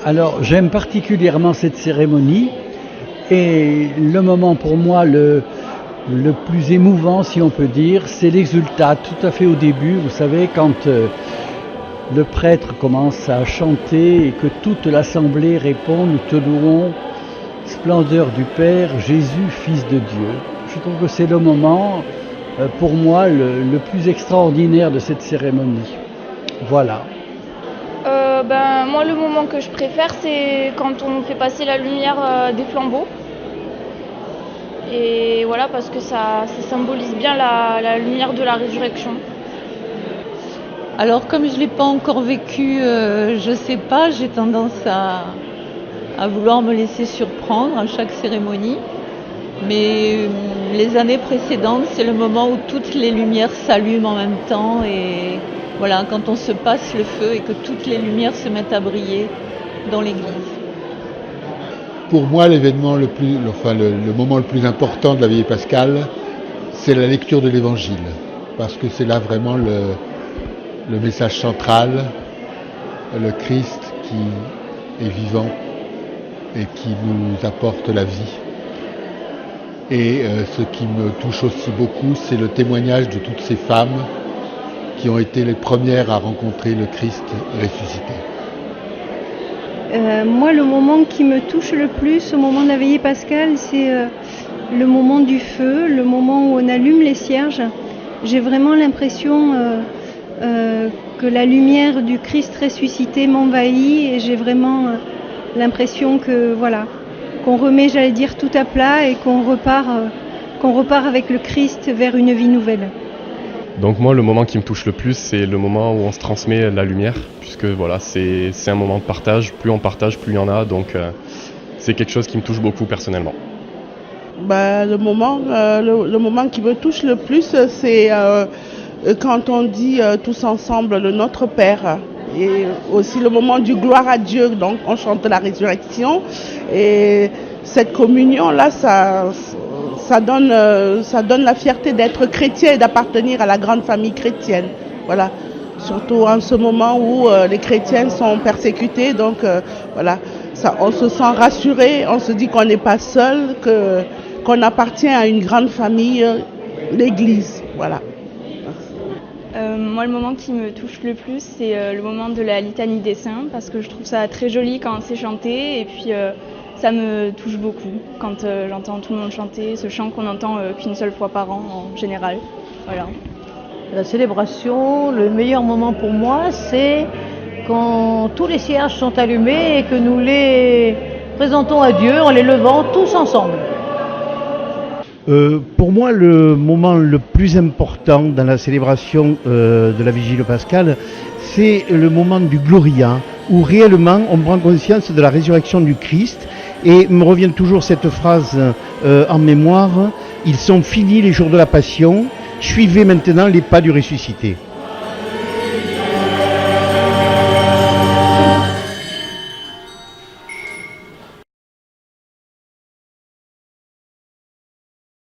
Alors, j'aime particulièrement cette cérémonie et le moment pour moi le plus émouvant, si on peut dire, c'est l'exultat, tout à fait au début, vous savez, quand le prêtre commence à chanter et que toute l'assemblée répond « Nous te louons, splendeur du Père, Jésus, Fils de Dieu ». Je trouve que c'est le moment, pour moi, le plus extraordinaire de cette cérémonie. Voilà. Moi, le moment que je préfère, c'est quand on fait passer la lumière des flambeaux. Et voilà, parce que ça symbolise bien la lumière de la résurrection. Alors comme je ne l'ai pas encore vécu, je ne sais pas, j'ai tendance à vouloir me laisser surprendre à chaque cérémonie. Mais les années précédentes, c'est le moment où toutes les lumières s'allument en même temps et voilà, quand on se passe le feu et que toutes les lumières se mettent à briller dans l'église. Pour moi, l'événement le moment le plus important de la veillée pascale, c'est la lecture de l'Évangile, parce que c'est là vraiment le message central, le Christ qui est vivant et qui nous apporte la vie. Et ce qui me touche aussi beaucoup, c'est le témoignage de toutes ces femmes qui ont été les premières à rencontrer le Christ ressuscité. Moi, le moment qui me touche le plus au moment de la veillée pascale, c'est le moment du feu, le moment où on allume les cierges. J'ai vraiment l'impression que la lumière du Christ ressuscité m'envahit et j'ai vraiment l'impression que voilà, qu'on remet, j'allais dire, tout à plat et qu'on repart avec le Christ vers une vie nouvelle. Donc moi, le moment qui me touche le plus, c'est le moment où on se transmet la lumière, puisque voilà, c'est un moment de partage. Plus on partage, plus il y en a, donc c'est quelque chose qui me touche beaucoup personnellement. Le moment qui me touche le plus, c'est quand on dit tous ensemble le Notre Père. Et aussi le moment du gloire à Dieu, donc on chante la résurrection. Et cette communion-là, ça donne la fierté d'être chrétien et d'appartenir à la grande famille chrétienne. Voilà. Surtout en ce moment où les chrétiens sont persécutés, donc on se sent rassuré, on se dit qu'on n'est pas seul, qu'on appartient à une grande famille, l'Église. Voilà. Moi, le moment qui me touche le plus, c'est le moment de la litanie des saints, parce que je trouve ça très joli quand c'est chanté, et puis ça me touche beaucoup quand j'entends tout le monde chanter ce chant qu'on entend qu'une seule fois par an en général. Voilà. La célébration, le meilleur moment pour moi, c'est quand tous les cierges sont allumés et que nous les présentons à Dieu en les levant tous ensemble. Pour moi, le moment le plus important dans la célébration de la Vigile pascale, c'est le moment du Gloria, où réellement on prend conscience de la résurrection du Christ. Et me revient toujours cette phrase en mémoire, ils sont finis les jours de la Passion, suivez maintenant les pas du ressuscité.